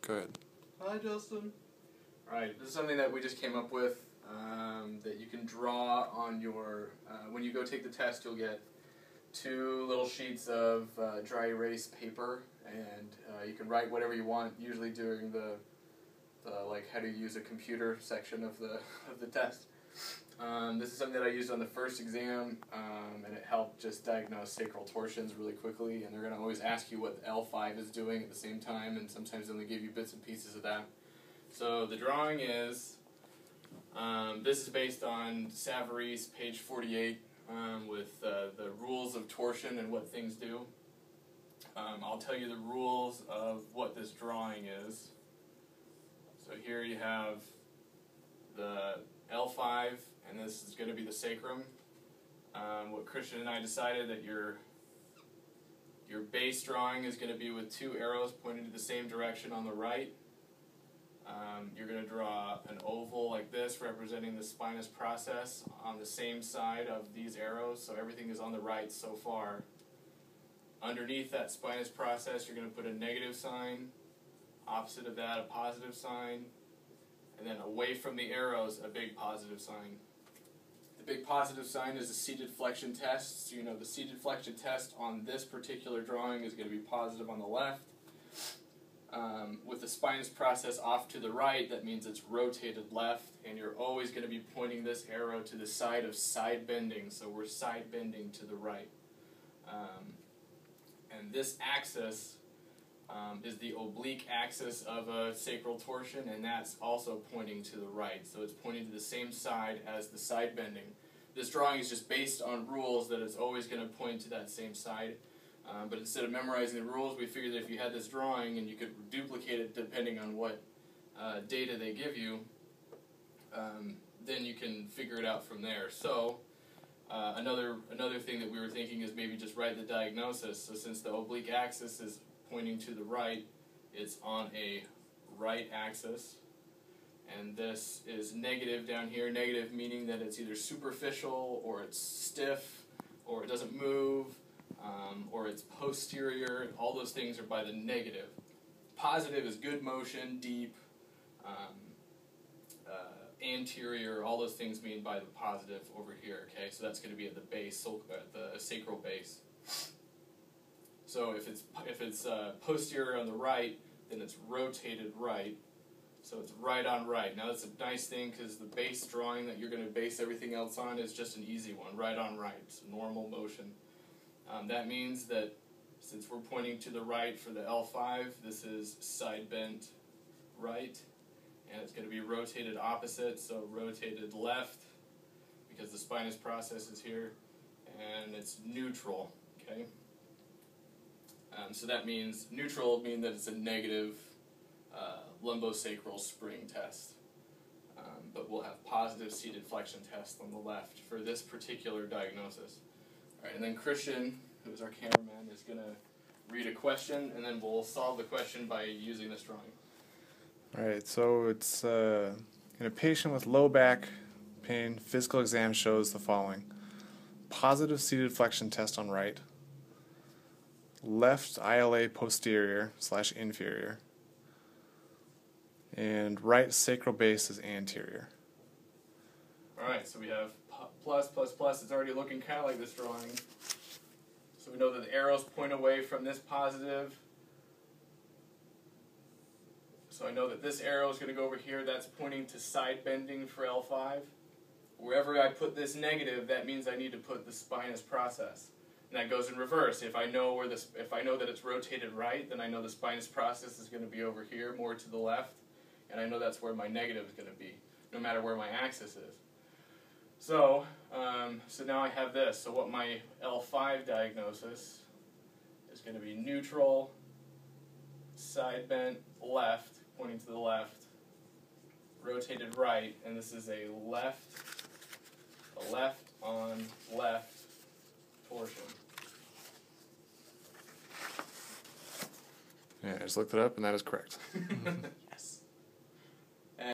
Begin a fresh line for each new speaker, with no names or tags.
Go ahead.
Hi, Justin. Alright, this is something that we just came up with that you can draw on your... when you go take the test, you'll get 2 little sheets of dry erase paper, and you can write whatever you want, usually during the like how to use a computer section of the test. This is something that I used on the first exam, and it helped just diagnose sacral torsions really quickly, and they're going to always ask you what the L5 is doing at the same time, and sometimes they only give you bits and pieces of that. So the drawing is, this is based on Savary's page 48 with the rules of torsion and what things do. I'll tell you the rules of what this drawing is. So here you have the L5, and this is going to be the sacrum. What Christian and I decided that your base drawing is going to be with 2 arrows pointing to the same direction on the right. You're going to draw an oval like this representing the spinous process on the same side of these arrows, so everything is on the right so far. Underneath that spinous process, you're going to put a negative sign, opposite of that a positive sign, and then away from the arrows a big positive sign. The big positive sign is a seated flexion test, so you know the seated flexion test on this particular drawing is going to be positive on the left. With the spinous process off to the right, that means it's rotated left, and you're always going to be pointing this arrow to the side of side bending, so we're side bending to the right. And this axis is the oblique axis of a sacral torsion, and that's also pointing to the right, so it's pointing to the same side as the side bending. This drawing is just based on rules that it's always going to point to that same side. But instead of memorizing the rules, we figured that if you had this drawing and you could duplicate it depending on what data they give you, then you can figure it out from there. So another thing that we were thinking is maybe just write the diagnosis. So since the oblique axis is pointing to the right, it's on a right axis. And this is negative down here, negative meaning that it's either superficial or it's stiff or it doesn't move. Or it's posterior. All those things are by the negative. Positive is good motion, deep, anterior. All those things mean by the positive over here. Okay, so that's going to be at the base, at the sacral base. So if it's posterior on the right, then it's rotated right. So it's right on right. Now that's a nice thing because the base drawing that you're going to base everything else on is just an easy one, right on right. It's normal motion. That means that since we're pointing to the right for the L5, this is side bent right, and it's going to be rotated opposite, so rotated left, because the spinous process is here, and it's neutral, okay? So that means, neutral would mean that it's a negative lumbosacral spring test, but we'll have positive seated flexion test on the left for this particular diagnosis. Alright, and then Christian, who's our cameraman, is going to read a question, and then we'll solve the question by using this drawing.
Alright, so it's in a patient with low back pain, physical exam shows the following. Positive seated flexion test on right, left ILA posterior / inferior, and right sacral base is anterior.
Alright, so we have plus, plus, plus. It's already looking kind of like this drawing. So we know that the arrows point away from this positive. So I know that this arrow is going to go over here. That's pointing to side bending for L5. Wherever I put this negative, that means I need to put the spinous process. And that goes in reverse. If I know that it's rotated right, then I know the spinous process is going to be over here, more to the left. And I know that's where my negative is going to be, no matter where my axis is. So now I have this. So what my L5 diagnosis is going to be neutral, side bent left, pointing to the left, rotated right, and this is a left on left torsion.
Yeah, I just looked it up, and that is correct.